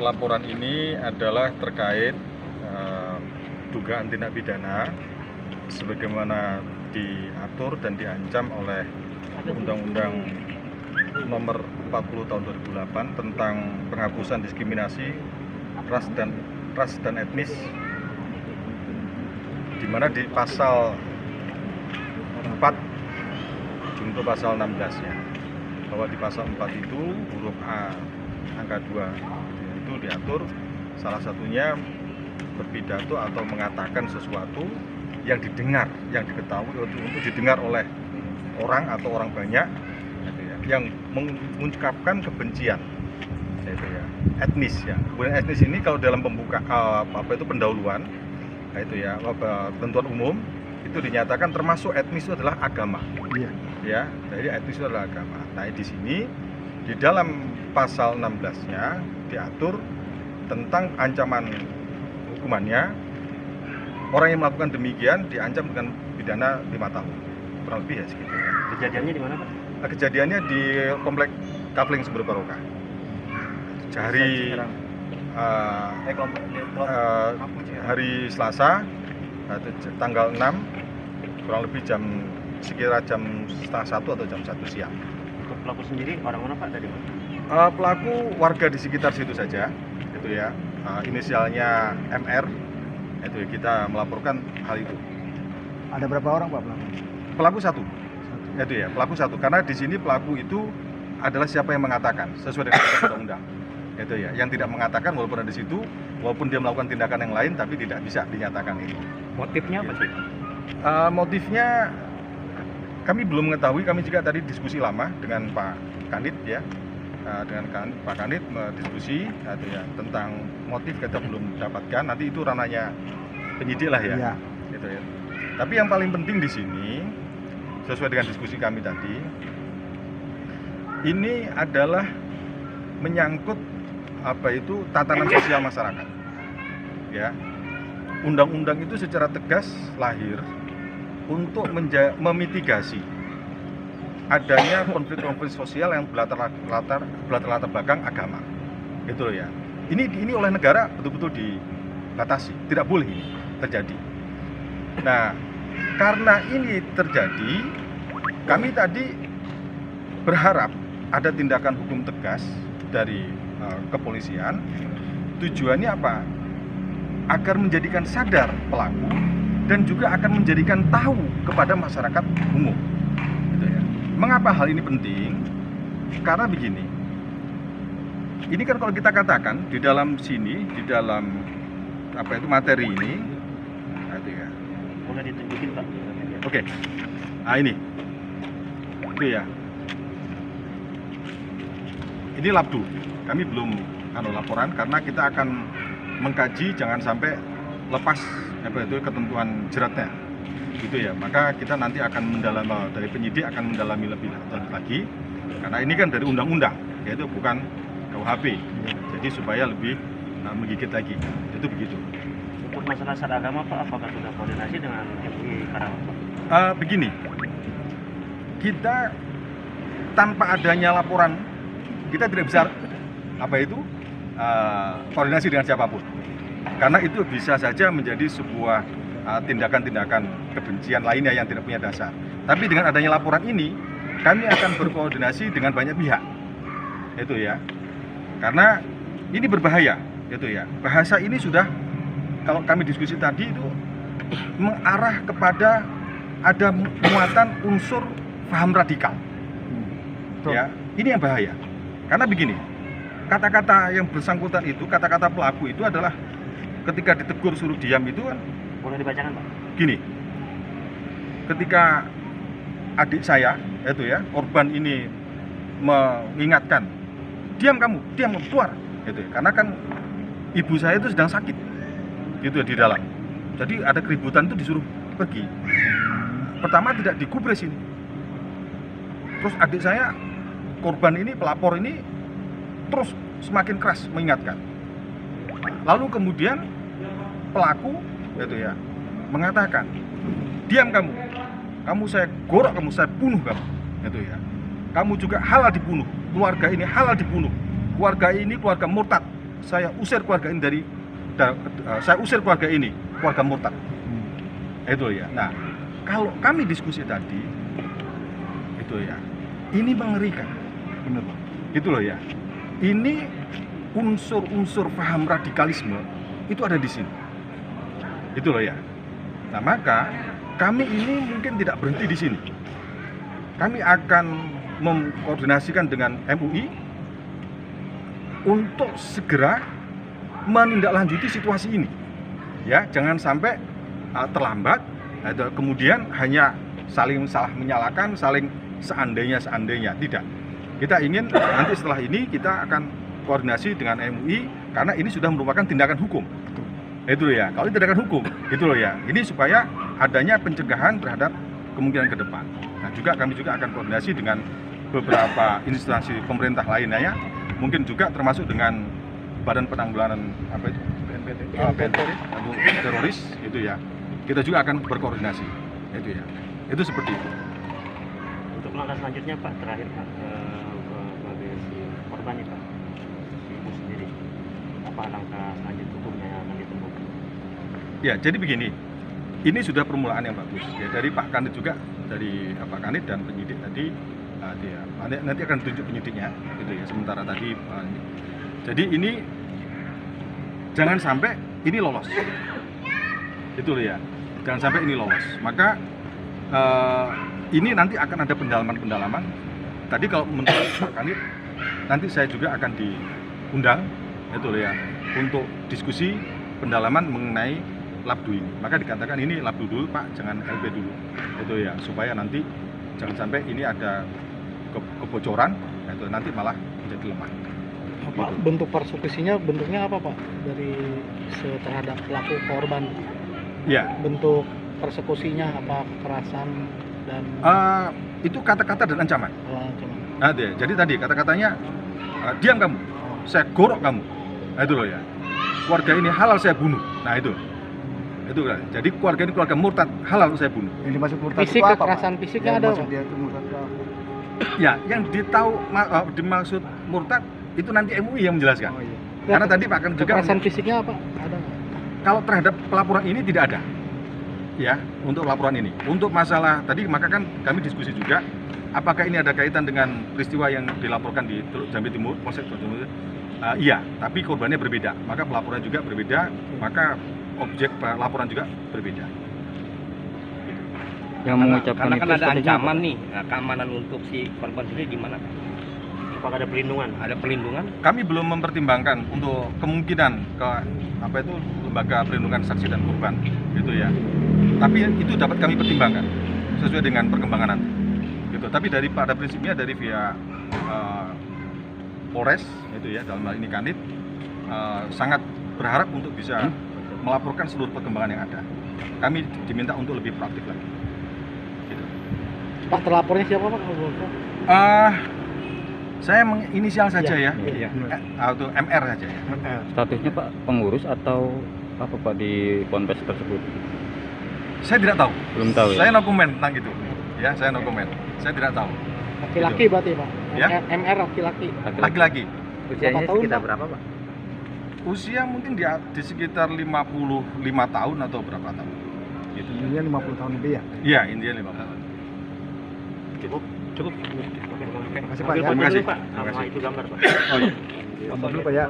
laporan ini adalah terkait dugaan tindak pidana sebagaimana diatur dan diancam oleh Undang-Undang Nomor 40 Tahun 2008 tentang penghapusan diskriminasi ras dan etnis, di mana di pasal 4 junto pasal 16-nya, bahwa di pasal 4 itu huruf A angka 2 itu diatur salah satunya berpidato atau mengatakan sesuatu yang didengar, yang diketahui untuk didengar oleh orang atau orang banyak, yang mengungkapkan kebencian, etnis ya. Kemudian etnis ini kalau dalam pendahuluan, ketentuan umum itu dinyatakan termasuk etnis itu adalah agama. Ya, jadi etnis itu adalah agama. Nah, di sini di dalam pasal 16-nya diatur tentang ancaman hukumannya. Orang yang melakukan demikian diancam dengan pidana 5 tahun. Kurang lebih ya segitu. Kejadiannya di mana, Pak? Kejadiannya di Komplek Kafling Sumber Barokah. Hari Selasa, tanggal 6, kurang lebih sekira jam setengah 1 atau jam 1 siang. Untuk pelaku sendiri orang mana, Pak, dari mana? Pelaku warga di sekitar situ saja, itu ya. Inisialnya MR, itu ya, kita melaporkan hal itu. Ada berapa orang, Pak, pelaku? Pelaku satu. Itu ya, pelaku satu. Karena di sini pelaku itu adalah siapa yang mengatakan sesuai dengan undang-undang. Itu ya, yang tidak mengatakan walaupun ada di situ, walaupun dia melakukan tindakan yang lain, tapi tidak bisa dinyatakan itu. Motifnya apa sih? Motifnya kami belum mengetahui. Kami juga tadi diskusi lama dengan Pak Kanit ya, dengan Pak Kanit diskusi ya, tentang motif kita belum dapatkan. Nanti itu ranahnya penyidik lah ya. Gitu ya. Tapi yang paling penting di sini, sesuai dengan diskusi kami tadi, ini adalah menyangkut tatanan sosial masyarakat. Ya, undang-undang itu secara tegas lahir untuk memitigasi adanya konflik-konflik sosial yang berlatar belakang agama. Gitu ya. Ini oleh negara betul-betul dibatasi, tidak boleh ini terjadi. Nah, karena ini terjadi, kami tadi berharap ada tindakan hukum tegas dari kepolisian. Tujuannya apa? Agar menjadikan sadar pelaku dan juga akan menjadikan tahu kepada masyarakat umum. Gitu ya. Mengapa hal ini penting? Karena begini, ini kan kalau kita katakan di dalam sini, di dalam materi ini, itu ya. Boleh ditunjukin, Pak? Oke. Nah ini, itu ya. Ini labdu. Kami belum laporan karena kita akan mengkaji jangan sampai lepas ketentuan jeratnya. Gitu ya. Maka kita nanti akan mendalami, dari penyidik akan mendalami lebih lanjut lagi. Karena ini kan dari undang-undang, yaitu bukan KUHP. Jadi supaya lebih menggigit lagi. Itu begitu. Untuk masalah syarat agama, Pak, apakah sudah koordinasi dengan MUI Karawang, Pak? Begini, kita tanpa adanya laporan, kita tidak bisa koordinasi dengan siapapun. Karena itu bisa saja menjadi sebuah tindakan-tindakan kebencian lainnya yang tidak punya dasar. Tapi dengan adanya laporan ini, kami akan berkoordinasi dengan banyak pihak. Itu ya. Karena ini berbahaya, itu ya. Bahasa ini sudah, kalau kami diskusi tadi itu mengarah kepada ada muatan unsur paham radikal. Ya, ini yang bahaya. Karena begini, kata-kata yang bersangkutan itu, kata-kata pelaku itu adalah ketika ditegur suruh diam itu kan. Boleh dibacakan, Pak? Gini, ketika adik saya, itu ya, korban ini mengingatkan, diam kamu, keluar. Gitu ya. Karena kan ibu saya itu sedang sakit, gitu ya, di dalam. Jadi ada keributan itu disuruh pergi. Pertama tidak digubris ini. Terus adik saya, korban ini, pelapor ini terus semakin keras mengingatkan. Lalu kemudian pelaku mengatakan, diam kamu saya gorok, kamu saya bunuh kamu, gitu ya. Kamu juga halal dibunuh, keluarga ini halal dibunuh, keluarga ini keluarga murtad, saya usir keluarga ini saya usir keluarga ini, keluarga murtad. Itu ya. Nah, kalau kami diskusi tadi, itu ya, ini mengerikan. Benar, Pak. Gitu loh ya. Ini unsur-unsur paham radikalisme itu ada di sini. Itu loh ya. Nah, maka kami ini mungkin tidak berhenti di sini. Kami akan mengkoordinasikan dengan MUI untuk segera menindaklanjuti situasi ini. Ya, jangan sampai terlambat, atau kemudian hanya saling salah menyalahkan, saling seandainya tidak. Kita ingin nanti setelah ini kita akan koordinasi dengan MUI karena ini sudah merupakan tindakan hukum. Itu ya. Kalau tindakan hukum, itu loh ya. Ini supaya adanya pencegahan terhadap kemungkinan ke depan. Nah, kami juga akan koordinasi dengan beberapa instansi pemerintah lainnya, mungkin juga termasuk dengan Badan Penanggulangan BNPT atau teroris itu ya. Kita juga akan berkoordinasi. Itu ya. Itu seperti itu. Untuk langkah selanjutnya Pak, terakhir Pak, bagi si korbannya Pak, si ibu sendiri, apa langkah selanjut hukumnya yang akan ditempuh? Ya, jadi begini, ini sudah permulaan yang bagus ya, dari Pak Kanit juga, dari Pak Kanit dan penyidik tadi, nanti akan tunjuk penyidiknya, gitu ya. Sementara tadi, jadi ini jangan sampai ini lolos, itu loh ya, jangan sampai ini lolos. Maka ini nanti akan ada pendalaman. Tadi kalau menurut Pak Kanit, nanti saya juga akan diundang, itu loh ya, untuk diskusi pendalaman mengenai labdu ini. Maka dikatakan ini labdu dulu Pak, jangan LB dulu. Itu ya, supaya nanti jangan sampai ini ada kebocoran, itu nanti malah menjadi lemah. Pak, bentuk persekusinya bentuknya apa Pak dari terhadap pelaku korban? Ya. Bentuk persekusinya apa, kekerasan dan itu kata-kata dan ancaman. ancaman? Nah, jadi tadi kata-katanya diam kamu, saya gorok kamu. Nah, itu loh ya. Keluarga ini halal saya bunuh. Nah, itu kan. Jadi keluarga ini keluarga murtad, halal saya bunuh. Yang dimaksud murtad Fisik, itu apa, kekerasan Pak? fisiknya Yang ada, dimaksud Pak? dia itu murtad itu apa? Ya, yang dimaksud murtad itu nanti MUI yang menjelaskan. Oh iya. Karena tadi Pak kan juga Kekerasan fisiknya apa? Ada nggak? kalau terhadap pelaporan ini tidak ada. Ya, untuk laporan ini. Untuk masalah tadi maka kan kami diskusi juga apakah ini ada kaitan dengan peristiwa yang dilaporkan di Jambi Timur, Polsek Jambi Timur. Iya, tapi korbannya berbeda. Maka pelaporan juga berbeda, maka objek laporan juga berbeda. Yang mengucapkan karena itu kan ada sepertinya ancaman apa? nih, nah, keamanan untuk si korban sendiri gimana? Apakah ada perlindungan? Ada perlindungan? Kami belum mempertimbangkan untuk kemungkinan ke lembaga perlindungan saksi dan korban gitu ya. Tapi itu dapat kami pertimbangkan sesuai dengan perkembangan nanti. Gitu. Tapi pada prinsipnya dari pihak Polres itu ya, dalam hal ini Kanit sangat berharap untuk bisa melaporkan seluruh perkembangan yang ada. Kami diminta untuk lebih proaktif lagi. Gitu. Pak, terlapornya siapa Pak? Kalau boleh tahu? Saya menginisial saja ya, Iya. atau MR saja ya. Statusnya Pak pengurus atau apa Pak di ponpes tersebut? Saya tidak tahu. Belum tahu ya? Saya no comment tentang itu. Ya, saya no comment. Saya tidak tahu. Laki-laki berarti Pak? Ya. MR laki-laki. Laki-laki. Usianya sekitar berapa Pak? Usia mungkin di sekitar 55 tahun atau berapa tahun. Gitu. Intinya 50 tahun lebih ya. Iya, India 50 tahun. Cukup. Oke. Terima kasih, Pak, Ambil ya. foto Terima kasih. dulu, Pak. Terima Sama kasih. itu gambar Pak. Oh iya. Foto dulu Pak ya.